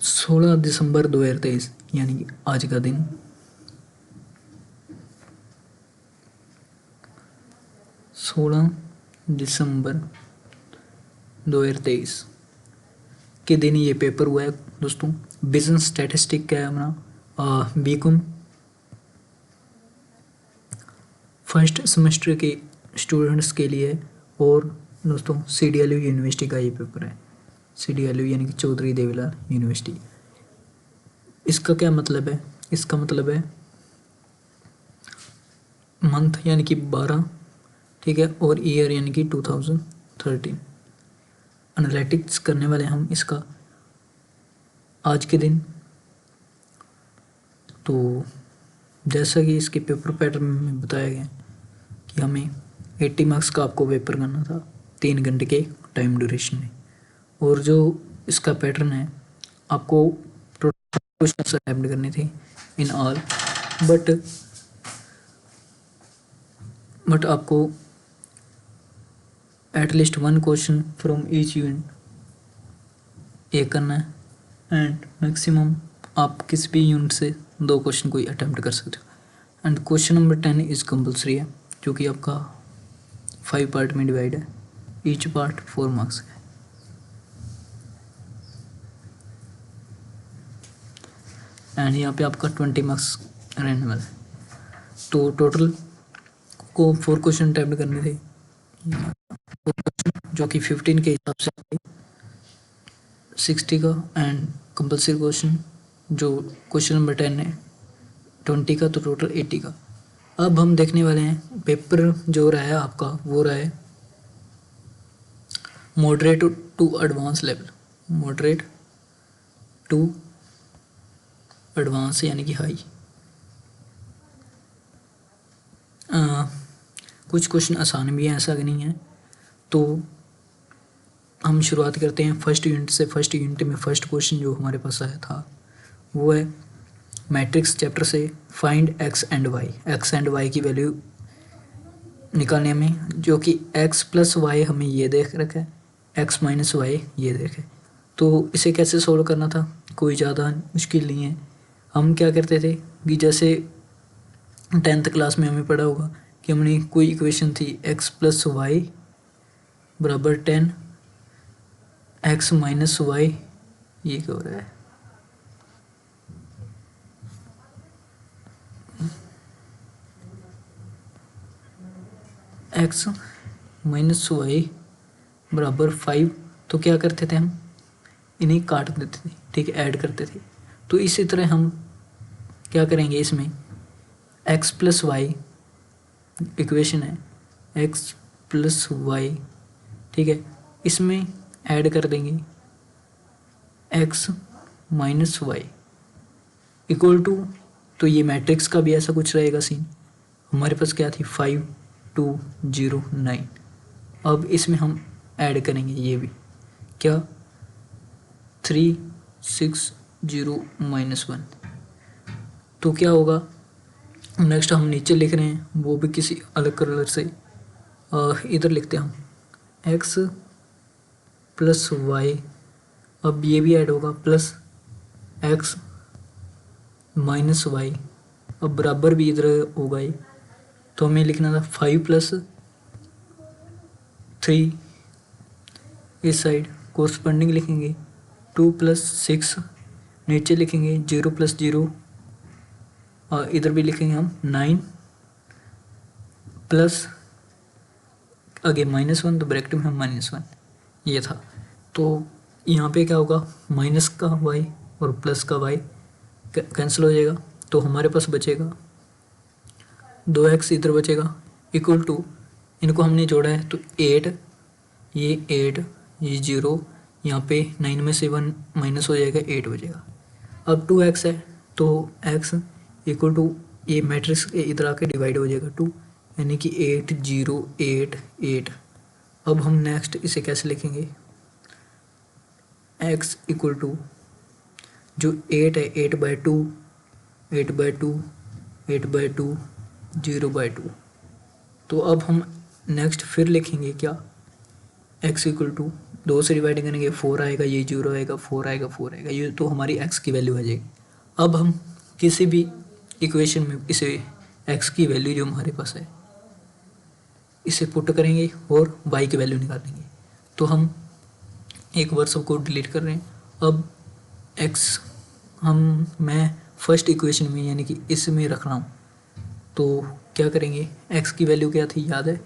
16 दिसंबर 2023 यानी कि आज का दिन 16 दिसंबर 2023 के दिन ये पेपर हुआ है दोस्तों। बिजनेस स्टैटिस्टिक का है हमारा बीकॉम फर्स्ट सेमेस्टर के स्टूडेंट्स के लिए। और दोस्तों CDLU यूनिवर्सिटी का ये पेपर है। CDLU यानी कि चौधरी देवीलाल यूनिवर्सिटी। इसका क्या मतलब है? इसका मतलब है मंथ यानी कि 12, ठीक है, और ईयर यानी कि 2013। एनालिटिक्स करने वाले हम इसका आज के दिन। तो जैसा कि इसके पेपर पैटर्न में बताया गया कि हमें 80 मार्क्स का आपको पेपर करना था 3 घंटे के टाइम ड्यूरेशन में। और जो इसका पैटर्न है, आपको क्वेश्चन अटेम्प्ट करने थे इन ऑल, बट आपको at least 1 question from each unit ये करना है। एंड मैक्सिमम आप किसी भी यूनिट से 2 क्वेश्चन कोई अटेम्प्ट कर सकते हो। And question number 10 is compulsory है, जो कि आपका 5 पार्ट में डिवाइड है। ईच पार्ट 4 मार्क्स का है। एंड यहाँ पे आपका 20 मार्क्स रहने वाला है। तो टोटल को 4 क्वेश्चन अटेम्प्ट करने थे, जो कि 15 के हिसाब से 60 का। एंड कंपल्सरी क्वेश्चन जो क्वेश्चन नंबर 10 है 20 का, तो टोटल 80 का। अब हम देखने वाले हैं पेपर जो रहा है आपका, वो रहा है moderate to advance level. Moderate to advance यानी कि हाई। कुछ क्वेश्चन आसान भी हैं, ऐसा कि नहीं है। तो हम शुरुआत करते हैं फर्स्ट यूनिट से। फर्स्ट यूनिट में फर्स्ट क्वेश्चन जो हमारे पास आया था वो है मैट्रिक्स चैप्टर से find X and Y. X and Y की वैल्यू निकालने में, जो कि एक्स प्लस वाई हमें ये देख रखा है, एक्स माइनस वाई ये देखे। तो इसे कैसे सोल्व करना था, कोई ज़्यादा मुश्किल नहीं है। हम क्या करते थे कि जैसे 10th क्लास में हमें पढ़ा होगा कि हमने कोई इक्वेशन थी एक्स प्लस वाई बराबर 10, एक्स माइनस वाई ये क्या हो रहा है, एक्स माइनस वाई बराबर 5। तो क्या करते थे हम, इन्हें काट देते थे, ठीक है, ऐड करते थे। तो इसी तरह हम क्या करेंगे, इसमें एक्स प्लस वाई इक्वेशन है, एक्स प्लस वाई, ठीक है, इसमें ऐड कर देंगे X minus Y equal to. तो ये मैट्रिक्स का भी ऐसा कुछ रहेगा सीन। हमारे पास क्या थी 5 2 0 9। अब इसमें हम ऐड करेंगे ये भी, क्या 3 6 0 -1। तो क्या होगा, नेक्स्ट हम नीचे लिख रहे हैं, वो भी किसी अलग कलर से। इधर लिखते हैं हम एक्स प्लस वाई। अब ये भी ऐड होगा प्लस एक्स माइनस वाई। अब बराबर भी इधर होगा ये, तो हमें लिखना था 5 + 3 इस साइड कोरस्पॉन्डिंग लिखेंगे, 2 + 6 नीचे लिखेंगे, 0 + 0 और इधर भी लिखेंगे हम 9 प्लस आगे -1, तो ब्रैकेट में हम -1 ये था। तो यहाँ पे क्या होगा, माइनस का वाई और प्लस का वाई कैंसिल हो जाएगा। तो हमारे पास बचेगा 2x इधर बचेगा इक्वल टू, इनको हमने जोड़ा है तो 8, ये 8 ये 0, यहाँ पे 9 में से 1 माइनस हो जाएगा, 8 बचेगा। अब 2x है तो x इक्वल टू, ये मैट्रिक्स इधर आके डिवाइड हो जाएगा 2, यानी कि 8 0 8 8। अब हम नेक्स्ट इसे कैसे लिखेंगे, x इक्वल टू जो 8 है 8/2 8/2 8/2 0/2। तो अब हम नेक्स्ट फिर लिखेंगे क्या, x इक्वल टू 2 से डिवाइड करेंगे 4 आएगा, ये 0 आएगा, 4 आएगा, 4 आएगा, ये तो हमारी x की वैल्यू आ जाएगी। अब हम किसी भी इक्वेशन में इसे x की वैल्यू जो हमारे पास है इसे पुट करेंगे और y की वैल्यू निकालेंगे। तो हम एक बार सबको डिलीट कर रहे हैं। अब x मैं फर्स्ट इक्वेशन में यानी कि इसमें रख रहा हूँ, तो क्या करेंगे, x की वैल्यू क्या थी याद है,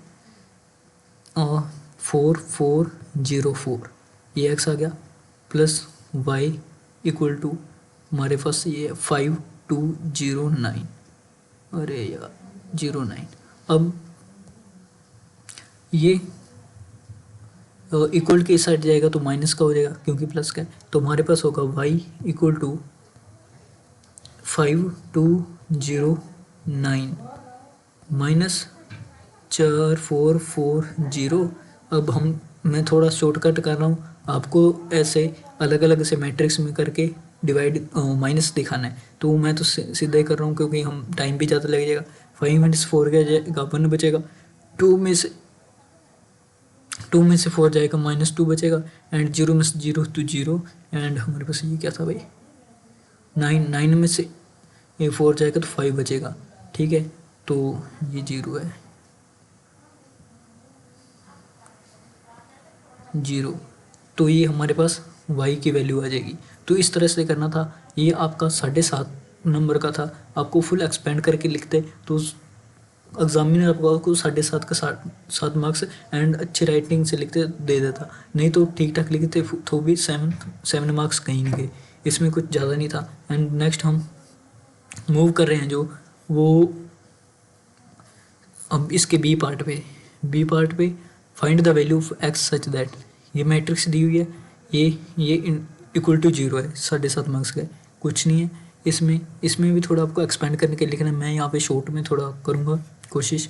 4404, ये x आ गया, प्लस y इक्वल टू हमारे पास ये 5209, अरे यार 09। अब ये इक्वल के इस साइड जाएगा तो माइनस का हो जाएगा क्योंकि प्लस का है, तो हमारे पास होगा y इक्वल टू 5209 माइनस 4440। अब मैं थोड़ा शॉर्टकट कर रहा हूँ, आपको ऐसे अलग अलग से मैट्रिक्स में करके डिवाइड माइनस दिखाना है, तो मैं तो सीधा ही कर रहा हूँ क्योंकि हम टाइम भी ज़्यादा लग जाएगा। 5 - 4 क्या जाएगा, 1 बचेगा, 2 में से 4 जाएगा, -2 बचेगा, एंड 0 में से 0 तो 0, एंड हमारे पास ये क्या था भाई 9 में से ये 4 जाएगा तो 5 बचेगा, ठीक है, तो ये 0 है, 0, तो ये हमारे पास y की वैल्यू आ जाएगी। तो इस तरह से करना था। ये आपका 7.5 नंबर का था, आपको फुल एक्सपेंड करके लिखते तो एग्जामिनर आपको 7.5 का 7 मार्क्स एंड अच्छी राइटिंग से लिखते दे देता, नहीं तो ठीक ठाक लिखते तो भी 7 मार्क्स कहीं नहीं गए, इसमें कुछ ज़्यादा नहीं था। एंड नेक्स्ट हम मूव कर रहे हैं जो वो अब इसके बी पार्ट पे find the value of x such that, ये मैट्रिक्स दी हुई है, ये इक्वल टू 0 है, 7.5 मार्क्स का है, कुछ नहीं है इसमें भी थोड़ा आपको एक्सपेंड करने के लिखना है, मैं यहाँ पे शॉर्ट में थोड़ा करूँगा कोशिश।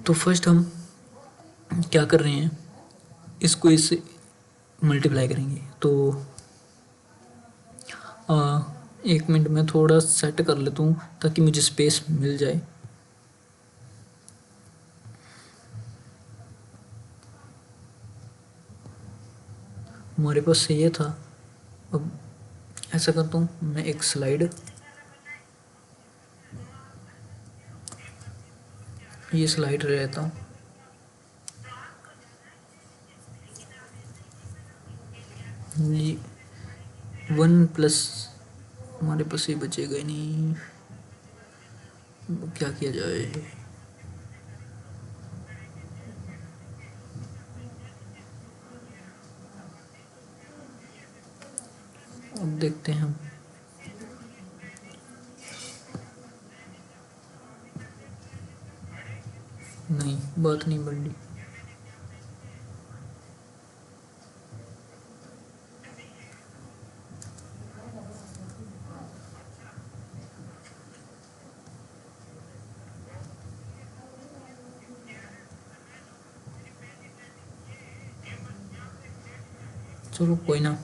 तो फर्स्ट हम क्या कर रहे हैं, इसको इससे मल्टीप्लाई करेंगे, तो 1 मिनट में थोड़ा सेट कर लेता हूँ ताकि मुझे स्पेस मिल जाए। हमारे पास ये था, अब ऐसा करता हूँ मैं एक स्लाइड, ये स्लाइड रहता हूँ, ये 1 प्लस हमारे पास ये बचेगा ही नहीं, क्या किया जाए, अब देखते हैं हम, नहीं बात नहीं बढ़ी, चलो कोई ना,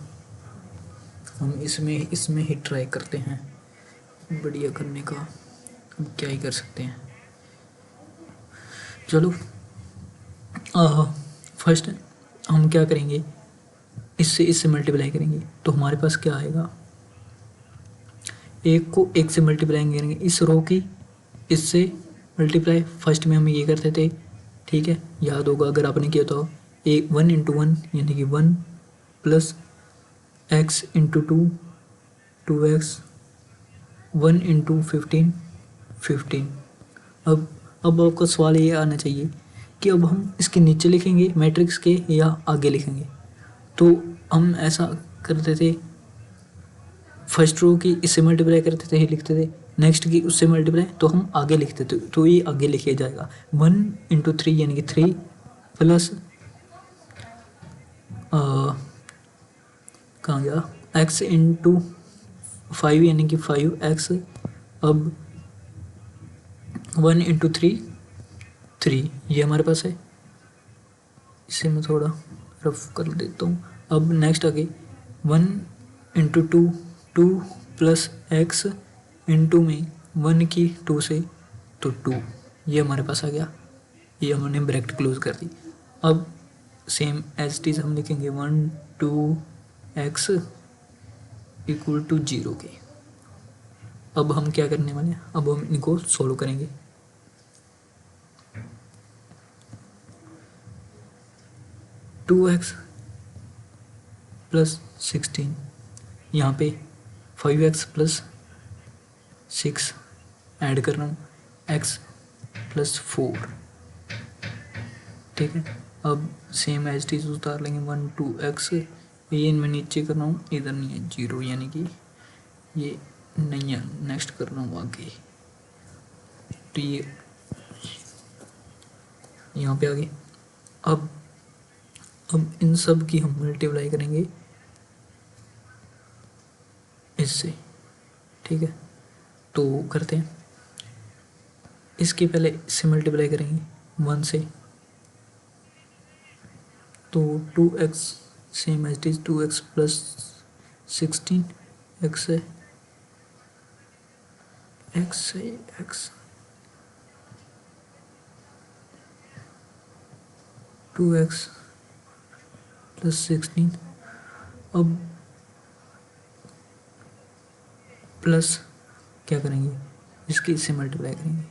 हम इसमें ही ट्राई करते हैं बढ़िया करने का, अब क्या ही कर सकते हैं। चलो फर्स्ट हम क्या करेंगे, इससे मल्टीप्लाई करेंगे, तो हमारे पास क्या आएगा, एक को एक से मल्टीप्लाई करेंगे, इस रो की इससे मल्टीप्लाई, फर्स्ट में हम ये करते थे, ठीक है, याद होगा अगर आपने किया तो, 1 × 1 यानी कि 1 प्लस x × 2 2x, 1 × 15 15। अब आपका सवाल ये आना चाहिए कि अब हम इसके नीचे लिखेंगे मैट्रिक्स के या आगे लिखेंगे, तो हम ऐसा करते थे, फर्स्ट रो की इससे मल्टीप्लाई करते थे, लिखते थे, नेक्स्ट की उससे मल्टीप्लाई तो हम आगे लिखते थे, तो ये आगे लिखा जाएगा 1 × 3 यानी कि 3 प्लस कहाँ गया x × 5 यानी कि 5x, अब 1 × 3 3, ये हमारे पास है, इसे मैं थोड़ा रफ कर देता हूँ। अब नेक्स्ट आगे 1 × 2 2 प्लस x इंटू में 1 की 2 से तो 2, ये हमारे पास आ गया, ये हमने ब्रैकेट क्लोज कर दी। अब सेम एज इट इज हम लिखेंगे 1 2x इक्वल टू 0 के। अब हम क्या करने वाले हैं, अब हम इनको सोल्व करेंगे। टू एक्स प्लस 16, यहाँ पे 5x प्लस 6 ऐड कर रहा हूँ, x प्लस 4, ठीक है। अब सेम एज इट इज उतार लेंगे 1 2x, ये मैं नीचे कर रहा हूँ, इधर नहीं है 0, यानी कि ये नहीं है। नेक्स्ट कर रहा हूँ आगे, तो ये यहाँ पे आगे। अब इन सब की हम मल्टीप्लाई करेंगे इससे, ठीक है। तो करते हैं, इसके पहले इससे मल्टीप्लाई करेंगे 1 से, तो 2x same as it is 2x plus 16, x है x 2x प्लस 16। अब प्लस क्या करेंगे, इसकी इससे मल्टीप्लाई करेंगे,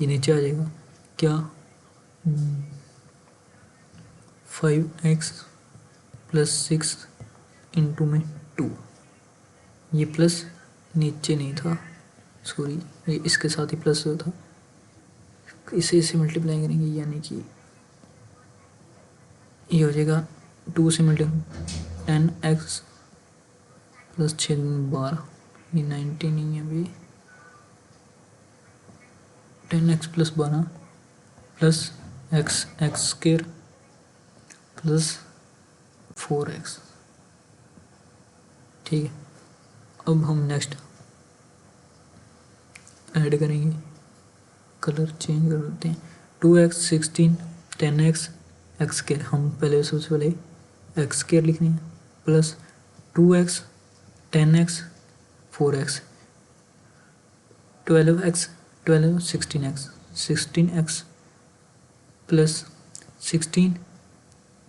ये नीचे आ जाएगा क्या, 5x प्लस 6 इंटू में 2, ये प्लस नीचे नहीं था, सॉरी, ये इसके साथ ही प्लस हुआ था, इसे इससे मल्टीप्लाई करेंगे, यानी कि ये हो जाएगा 2 से मल्टीप्लाई 10x प्लस 6 12, ये 90 नहीं है अभी, 10x plus 12 plus x square plus 4x, ठीक है। अब हम नेक्स्ट ऐड करेंगे, कलर चेंज कर देते हैं, 2x 16 10x x स्क्वायर, हम पहले सबसे पहले x स्क्वायर लिखने हैं, plus 2x 10x 4x 12x 12 16x plus 16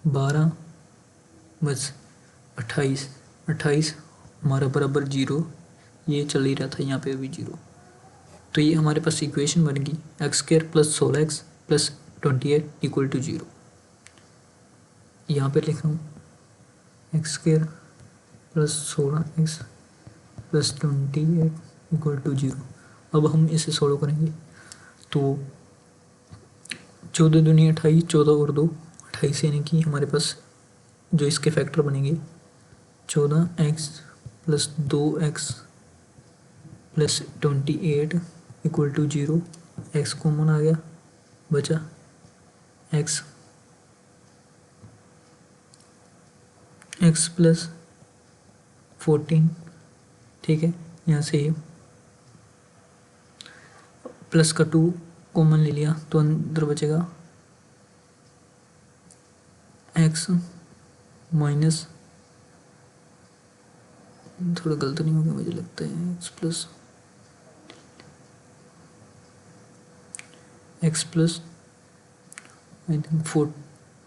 12 बस 28 हमारा बराबर 0, ये चल ही रहा था यहाँ पे भी 0, तो ये हमारे पास इक्वेशन बन गई X square plus 16x plus 28 equal to 0। यहाँ पे लिख रहा हूँ X square plus 16x plus 28 equal to 0। अब हम इसे सोल्व करेंगे, तो 14 दूनी 28, 14 और 2 28, यानी कि हमारे पास जो इसके फैक्टर बनेंगे 14x plus 2x plus 28 equal to 0, x common आ गया, बचा x प्लस 14, ठीक है। यहाँ से प्लस का 2 कॉमन ले लिया तो अंदर बचेगा x माइनस, थोड़ा गलत नहीं होगा मुझे लगता है, x plus I think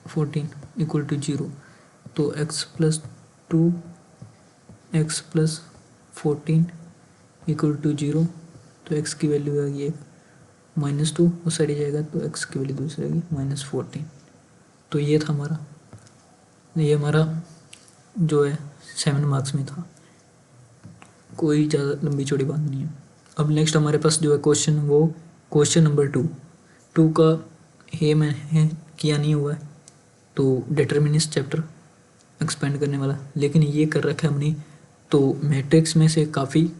14 equal to 0, तो x plus 2 x plus 14 equal to 0, तो x की वैल्यू आ गई -2, उस साइड जाएगा तो x की वैल्यू दूसरी आएगी -14। तो ये था हमारा, ये हमारा जो है 7 मार्क्स में था, कोई ज़्यादा लंबी चौड़ी बात नहीं है। अब नेक्स्ट हमारे पास जो है क्वेश्चन, वो क्वेश्चन नंबर 2 का ये मैंने किया नहीं हुआ है, तो डिटरमिनिस्ट चैप्टर एक्सपेंड करने वाला, लेकिन ये कर रखा है हमने, तो मैट्रिक्स में से काफ़ी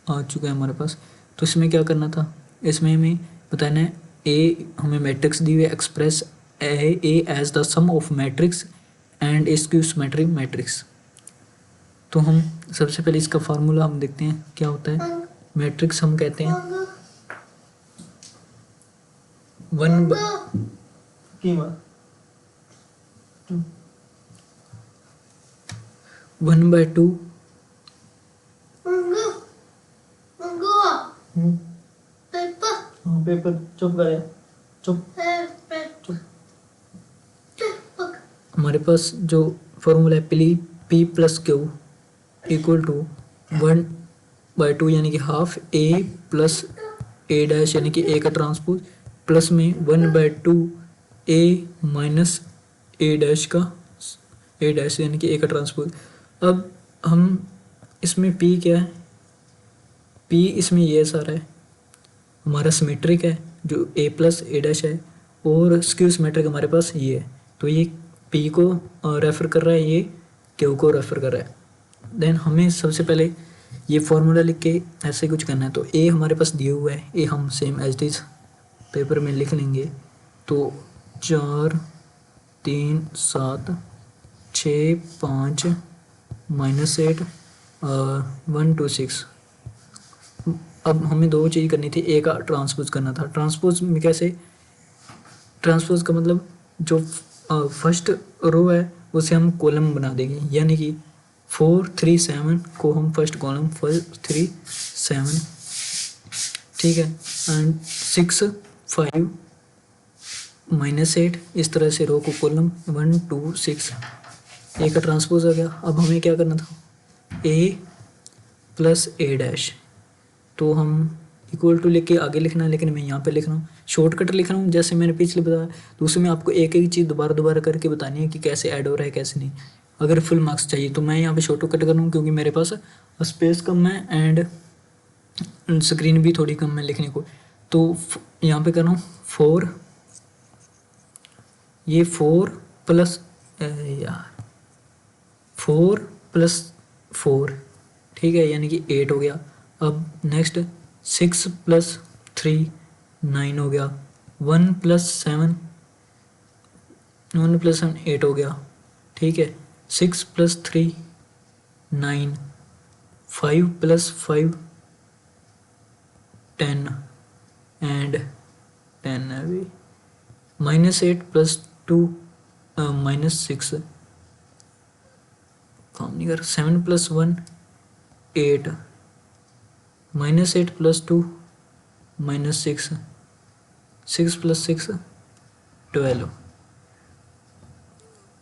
आ चुका है हमारे पास। तो इसमें क्या करना था, इसमें हमें बताना है ए, हमें मैट्रिक्स दी हुई है, express A as the sum of matrix and a skew symmetric matrix. तो हम सबसे पहले इसका फार्मूला हम देखते हैं क्या होता है। मैट्रिक्स हम कहते हैं 1/2 पेपर चुप करे, चुप चुप हमारे पास जो फॉर्मूला है P plus Q equal to 1/2 यानी कि half A plus A dash यानी कि ए का ट्रांसपोज प्लस में 1/2 ए माइनस ए डैश का ए डैश यानी कि ए का ट्रांसपोज। अब हम इसमें पी क्या है, पी इसमें ये सारा है हमारा सिमेट्रिक है जो ए प्लस ए डैश है, और स्क्यू सिमेट्रिक हमारे पास ये है, तो ये पी को रेफ़र कर रहा है, ये क्यू को रेफ़र कर रहा है। देन हमें सबसे पहले ये फॉर्मूला लिख के ऐसे कुछ करना है। तो ए हमारे पास दिया हुआ है, ए हम same as it is paper में लिख लेंगे। तो 4 3 7 6 5 -8 1 2 6। अब हमें दो चीज़ करनी थी, ए का ट्रांसपोज करना था। ट्रांसपोज में कैसे, ट्रांसपोज का मतलब जो फर्स्ट रो है उसे हम कॉलम बना देंगे, यानी कि 4 3 7 को हम फर्स्ट कॉलम 4 3 7, ठीक है, एंड 6 5 -8 इस तरह से रो को कॉलम 1 2 6 ए का ट्रांसपोज आ गया। अब हमें क्या करना था, ए प्लस ए डैश, तो हम इक्वल टू लिख के आगे लिखना है, लेकिन मैं यहाँ पे लिख रहा हूँ, शॉर्टकट लिख रहा हूँ जैसे मैंने पिछले बताया। तो उसमें आपको एक एक चीज़ दोबारा करके बतानी है कि कैसे ऐड हो रहा है कैसे नहीं। अगर फुल मार्क्स चाहिए तो मैं यहाँ पे शॉर्टकट कर रहा हूँ क्योंकि मेरे पास स्पेस कम है एंड स्क्रीन भी थोड़ी कम है लिखने को। तो यहाँ पे कर रहा हूँ 4, ये 4 प्लस 4 ठीक है, यानी कि 8 हो गया। अब नेक्स्ट 6 + 3 9 हो गया, 1 + 7 8 हो गया, ठीक है। 6 + 3 9, 5 + 5 10 एंड 10 है अभी, -8 + 2 -6 काम नहीं कर, 7 + 1 8, -8 + 2 -6, 6 + 6 12,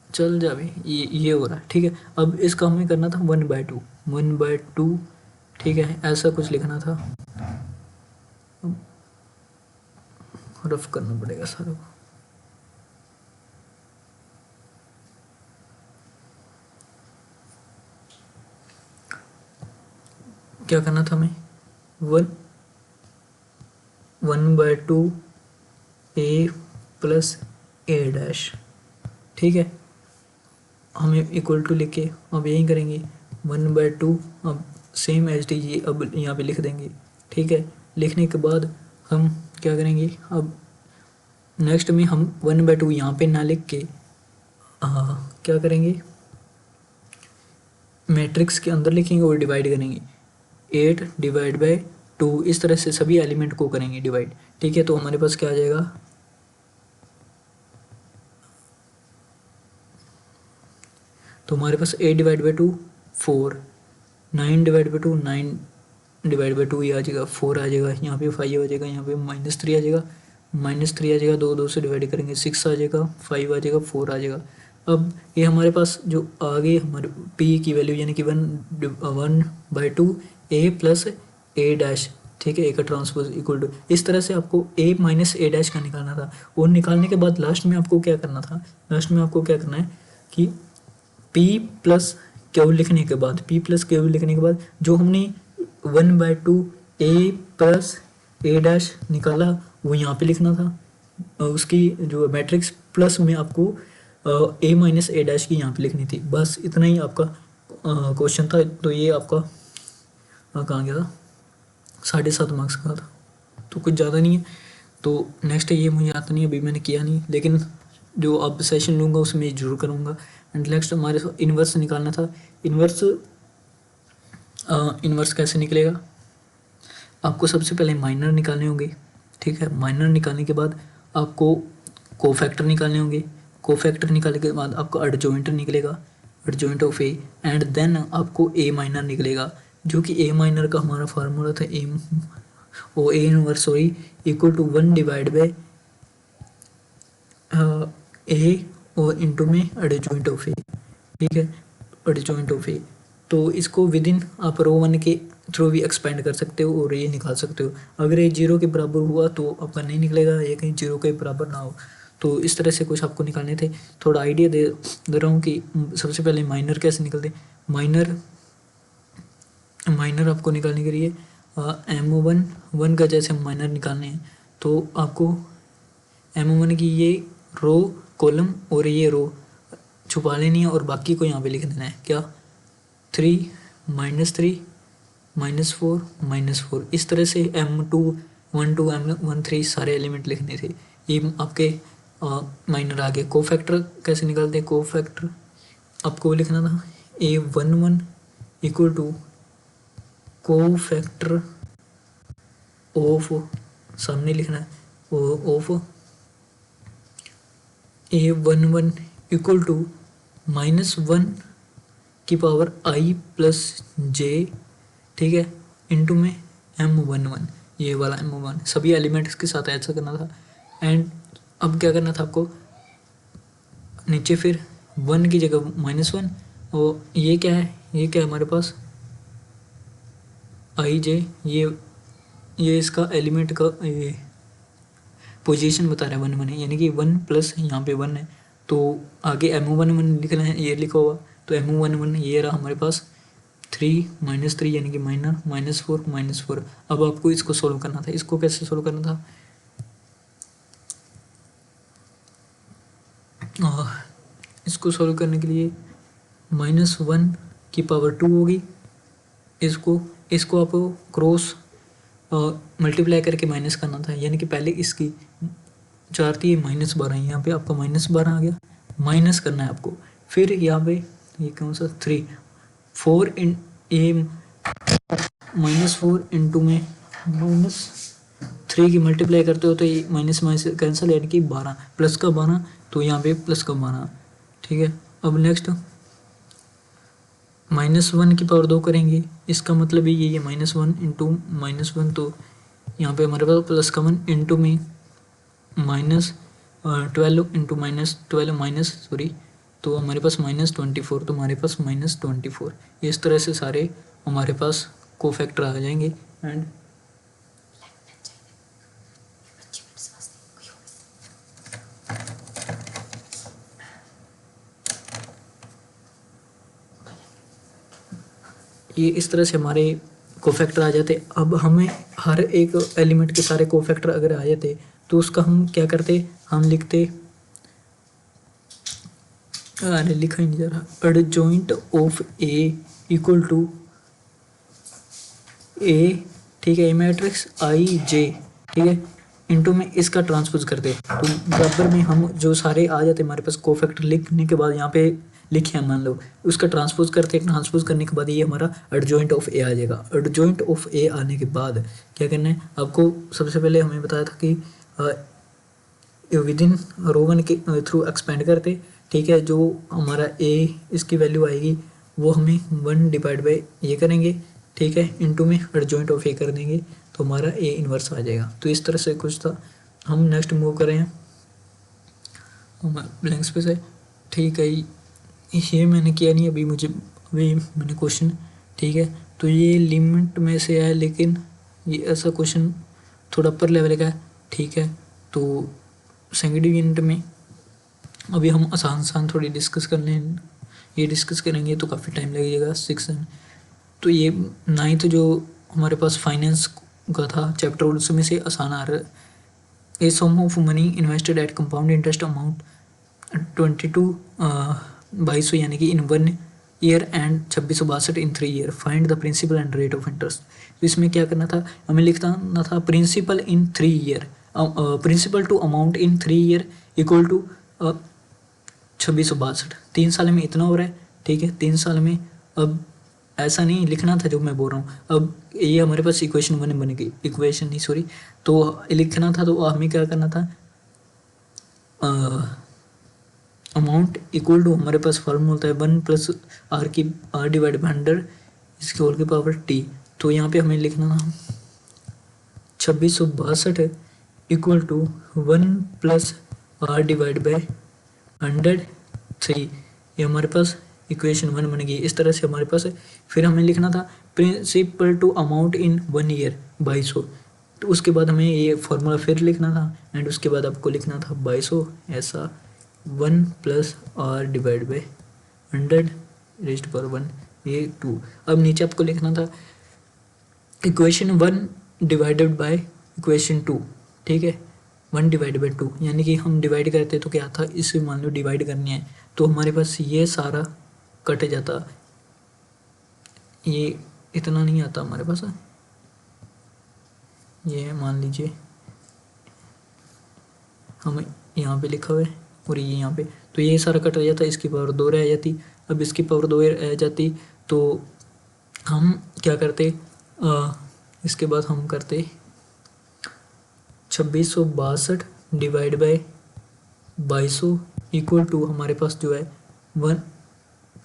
चल जा भी, ये हो रहा है, ठीक है। अब इसका हमें करना था 1/2, ठीक है, ऐसा कुछ लिखना था। रफ करना पड़ेगा सारा को। क्या करना था हमें, 1/2 ए प्लस ए डैश, ठीक है। हमें इक्वल टू लिख के अब यही करेंगे 1/2, अब सेम एज टी जी अब यहाँ पे लिख देंगे, ठीक है। लिखने के बाद हम क्या करेंगे, अब नेक्स्ट में हम 1/2 यहाँ पे ना लिख के क्या करेंगे, मैट्रिक्स के अंदर लिखेंगे और डिवाइड करेंगे, 8 / 2 इस तरह से सभी एलिमेंट को करेंगे डिवाइड, ठीक है। तो हमारे पास क्या आ जाएगा, तो हमारे पास 8 / 2 4, 9 / 2 9 / 2 ये आ जाएगा, 4 आ जाएगा, यहाँ पे 5 आ जाएगा, यहाँ पे -3 आ जाएगा, -3 आ जाएगा, 2 से डिवाइड करेंगे 6 आ जाएगा, 5 आ जाएगा, 4 आ जाएगा। अब ये हमारे पास जो आगे हमारे p की वैल्यू यानी कि 1/2 a प्लस ए डैश, ठीक है, ए का ट्रांसपोज इक्वल टू, इस तरह से आपको a - a डैश का निकालना था। और निकालने के बाद लास्ट में आपको क्या करना था, लास्ट में आपको क्या करना है कि p + q लिखने के बाद, p + q लिखने के बाद जो हमने 1/2 a प्लस ए डैश निकाला वो यहाँ पे लिखना था। उसकी जो मैट्रिक्स प्लस में आपको a - a डैश की यहाँ पे लिखनी थी। बस इतना ही आपका क्वेश्चन था। तो ये आपका कहाँ गया था, 7.5 मार्क्स का था, तो कुछ ज़्यादा नहीं है। तो नेक्स्ट ये मुझे आता नहीं, अभी मैंने किया नहीं, लेकिन जो अब सेशन लूँगा उसमें जरूर करूँगा। एंड नेक्स्ट हमारे इन्वर्स निकालना था। इन्वर्स कैसे निकलेगा, आपको सबसे पहले माइनर निकालने होंगे, ठीक है। माइनर निकालने के बाद आपको कोफैक्टर निकालने होंगे, कोफैक्टर निकालने के बाद आपको एडजॉइंट निकलेगा, adjoint of A, and then आपको ए माइनर निकलेगा, जो कि ए माइनर का हमारा फार्मूला था ए इनवर्स इक्वल टू 1 / ए और इनटू में एडजॉइंट ऑफ ए, ठीक है, एडजॉइंट ऑफ ए। तो इसको विद इन आप रो 1 के थ्रू भी एक्सपेंड कर सकते हो और ये निकाल सकते हो। अगर ये 0 के बराबर हुआ तो आपका नहीं निकलेगा, ये कहीं 0 के बराबर ना हो। तो इस तरह से कुछ आपको निकालने थे। थोड़ा आइडिया दे रहा हूँ कि सबसे पहले माइनर कैसे निकलते। माइनर आपको निकालने के लिए M1 का जैसे माइनर निकालने हैं तो आपको M1 की ये रो कॉलम और ये रो छुपा लेनी है और बाकी को यहाँ पे लिख देना है। क्या 3 -3 -4 -4, इस तरह से M2 1 2 M13 सारे एलिमेंट लिखने थे। ये आपके माइनर आ गए। कोफैक्टर कैसे निकालते हैं। कोफैक्टर आपको लिखना था A11 equal to cofactor of, सामने लिखना है ऑफ A11 इक्वल टू -1 की पावर I प्लस J, ठीक है, इनटू में M11, ये वाला M11 सभी एलिमेंट्स के साथ ऐसा करना था। एंड अब क्या करना था आपको, नीचे फिर 1 की जगह -1, और ये क्या है, ये क्या है हमारे पास IJ, ये इसका एलिमेंट का पोजीशन बता रहा है 1 1 है, यानी कि 1 प्लस यहाँ पे 1 है तो आगे M11 लिखना है, ये लिखा हुआ। तो M11 ये रहा हमारे पास 3 -3 यानी कि माइनर -4 -4। अब आपको इसको सोल्व करना था। इसको कैसे सोल्व करना था, इसको सोल्व करने के लिए -1 की पावर 2 होगी। इसको आपको क्रॉस मल्टीप्लाई करके माइनस करना था, यानी कि पहले इसकी 4 थी, -12, यहाँ पे आपका -12 आ गया। माइनस करना है आपको, फिर यहाँ पे ये कौन सा 3 4 इन ए -4 इंटू में -3 की मल्टीप्लाई करते हो तो ये माइनस माइनस कैंसिल, यानी कि 12 प्लस का 12, तो यहाँ पे प्लस का 12, ठीक है। अब नेक्स्ट -1 की पावर 2 करेंगे, इसका मतलब ये -1 इंटू -1, तो यहाँ पे हमारे पास प्लस का 1 इंटू में -12 इंटू -12 तो हमारे पास -24, तो हमारे पास -24। इस तरह से सारे हमारे पास कोफैक्टर आ जाएंगे। एंड ये इस तरह से हमारे कोफैक्टर आ जाते। अब हमें हर एक एलिमेंट के सारे कोफैक्टर अगर आ जाते तो उसका हम क्या करते, हम लिखते, अरे लिखा ही नहीं जा रहा, adjoint of A equal to A, ठीक है, ए मैट्रिक्स IJ, ठीक है, इनटू में इसका ट्रांसपोज करते। तो बराबर में हम जो सारे आ जाते हमारे पास कोफैक्टर लिखने के बाद यहाँ पे लिखे हैं मान लो, उसका ट्रांसपोज करते। ट्रांसपोज करने के बाद ये हमारा एडजॉइंट ऑफ ए आ जाएगा। एडजॉइंट ऑफ ए आने के बाद क्या करना है आपको, सबसे पहले हमें बताया था कि विद इन रो 1 के थ्रू एक्सपेंड करते, ठीक है। जो हमारा ए इसकी वैल्यू आएगी वो हमें 1 डिवाइड बाई ये करेंगे, ठीक है, इनटू में एडजॉइंट ऑफ ए कर देंगे तो हमारा ए इन्वर्स आ जाएगा। तो इस तरह से कुछ था। हम नेक्स्ट मूव कर रहे हैं, ब्लैंक स्पेस है, ठीक है। ये मैंने किया नहीं अभी मैंने क्वेश्चन, ठीक है। तो ये लिमिट में से है, लेकिन ये ऐसा क्वेश्चन थोड़ा अपर लेवल का है, ठीक है। तो सेकेंड यूनिट में अभी हम आसान थोड़ी डिस्कस कर लें, ये डिस्कस करेंगे तो काफ़ी टाइम लगेगा 6। तो ये 9th जो हमारे पास फाइनेंस का था चैप्टर, उसमें से आसान आ रहा है। A sum of money invested at compound interest amount 22 यानी कि in 1 year and 2662 in 3 year, find the principal and rate of interest. तो इसमें क्या करना था, हमें लिखना था principal in 3 year, principal to amount in 3 year equal to 2662, 3 साल में इतना हो रहा है, ठीक है, 3 साल में। अब ऐसा नहीं लिखना था जो मैं बोल रहा हूँ, अब ये हमारे पास इक्वेशन बन गई, इक्वेशन नहीं सॉरी, तो लिखना था तो हमें क्या करना था, अमाउंट इक्वल टू हमारे पास फॉर्मूला होता है 1 प्लस आर डिवाइड बाई 100 इसके होल की पावर टी। तो यहाँ पे हमें लिखना था 2662 equal to 1 plus R divide by 103, ये हमारे पास इक्वेशन 1 बन गई। इस तरह से हमारे पास है। फिर हमें लिखना था principal to amount in 1 year 2200, तो उसके बाद हमें ये फॉर्मूला फिर लिखना था एंड उसके बाद आपको लिखना था 2200 ऐसा 1 plus R divide by 100 raised power 1 ये 2। अब नीचे आपको लिखना था इक्वेशन 1 डिवाइडेड बाय इक्वेशन 2, ठीक है, 1 डिवाइड बाई 2, यानी कि हम डिवाइड करते तो क्या था, इसे मान लो डिवाइड करनी है तो हमारे पास ये सारा कट जाता, ये इतना नहीं आता हमारे पास। ये मान लीजिए हम यहाँ पे लिखा हुआ है और ये यहाँ पे, तो ये सारा कट जाता, इसकी पावर 2 रह जाती। अब इसकी पावर 2 रह जाती तो हम क्या करते, इसके बाद हम करते 2662 डिवाइड बाय 2200 इक्वल टू हमारे पास जो है 1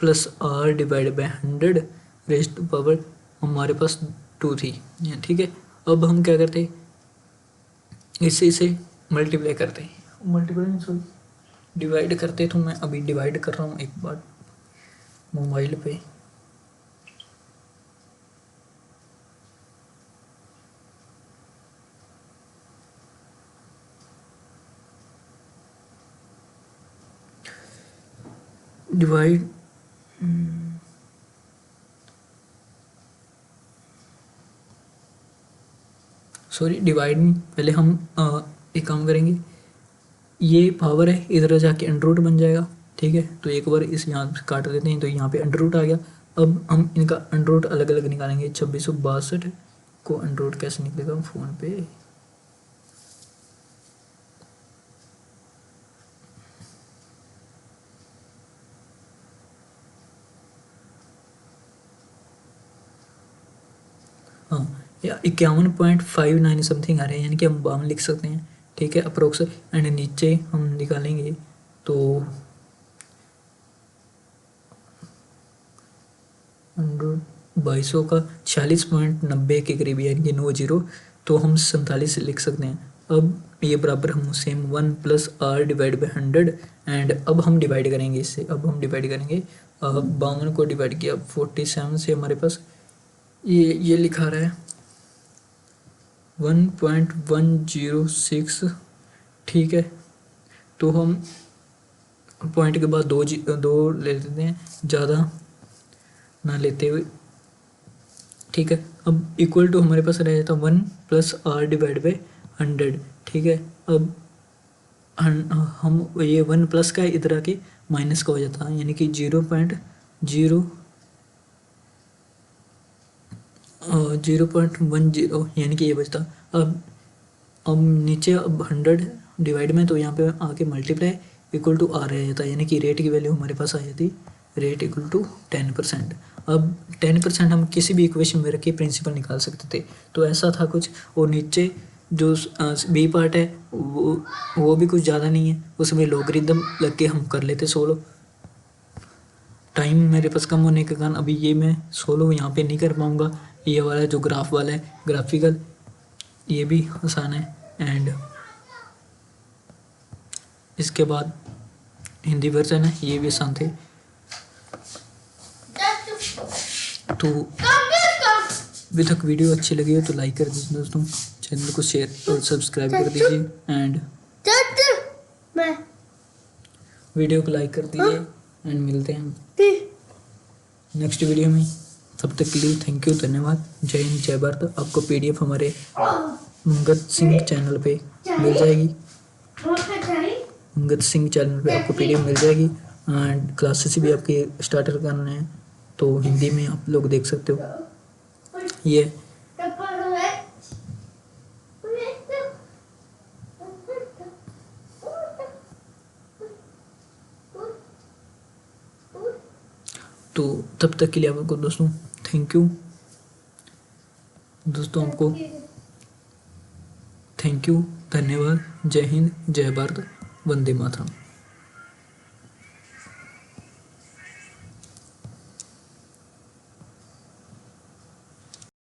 plus R divide by 100 raised to power हमारे पास 2 थी, ठीक है। अब हम क्या करते, इसे मल्टीप्लाई करते, मल्टीप्लाई सॉरी डिवाइड करते, तो मैं अभी डिवाइड कर रहा हूँ एक बार मोबाइल पे। डिवाइड सॉरी डिवाइड नहीं, पहले हम एक काम करेंगे, ये पावर है इधर जाके अंडर रूट बन जाएगा, ठीक है। तो एक बार इस यहाँ से काट देते हैं तो यहाँ पे अंडर रूट आ गया। अब हम इनका अंडर रूट अलग अलग निकालेंगे। 2662 को अंडर रूट कैसे निकलेगा फ़ोन पे, हाँ या 51.59 समथिंग आ रहे हैं, यानी कि हम 52 लिख सकते हैं, ठीक है, अप्रोक्स। एंड नीचे हम निकालेंगे तो 2200 का 46.90 के करीब, यानी कि 90, तो हम 47 लिख सकते हैं। अब ये बराबर हम same 1 plus R divide by 100 and अब हम डिवाइड करेंगे इससे, अब हम डिवाइड करेंगे 52 को डिवाइड किया 47 से, हमारे पास ये लिखा रहा है 1.106, ठीक है। तो हम पॉइंट के बाद दो ले लेते हैं, ज़्यादा ना लेते हुए, ठीक है। अब इक्वल टू हमारे पास रह जाता 1 प्लस आर डिवाइड बाई 100, ठीक है। अब हम ये 1 प्लस का इधर आके माइनस का हो जाता है, यानी कि 0.10 यानी कि ये बचता। अब नीचे अब 100 डिवाइड में, तो यहाँ पे आके मल्टीप्लाई इक्वल टू आर रह जाता है, यानी कि रेट की वैल्यू हमारे पास आ जाती रेट इक्वल टू 10%। अब 10% हम किसी भी इक्वेशन में रख के प्रिंसिपल निकाल सकते थे, तो ऐसा था कुछ। और नीचे जो बी पार्ट है वो भी कुछ ज़्यादा नहीं है, उसमें लॉगरिदम लग के हम कर लेते सोल्व। टाइम मेरे पास कम होने के कारण अभी ये मैं सोल्व यहाँ पे नहीं कर पाऊँगा। ये वाला जो ग्राफ वाला है ग्राफिकल, ये भी आसान है। एंड इसके बाद हिंदी वर्जन है, ये भी आसान थे। तो अभी तक वीडियो अच्छी लगी हो तो लाइक कर दीजिए दोस्तों, चैनल को शेयर और सब्सक्राइब कर दीजिए एंड वीडियो को लाइक कर दीजिए एंड मिलते हैं नेक्स्ट वीडियो में। तब तक के लिए थैंक यू, धन्यवाद, जय हिंद, जय भारत। आपको पीडीएफ हमारे अंगद सिंह चैनल पे मिल जाएगी, अंगद सिंह चैनल पे आपको पीडीएफ मिल जाएगी एंड क्लासेस भी आपके स्टार्टर करने हैं तो हिंदी में आप लोग देख सकते हो। ये तो तब तक के लिए आपको दोस्तों थैंक यू, दोस्तों आपको थैंक यू, धन्यवाद, जय हिंद, जय भारत, वंदे मातरम।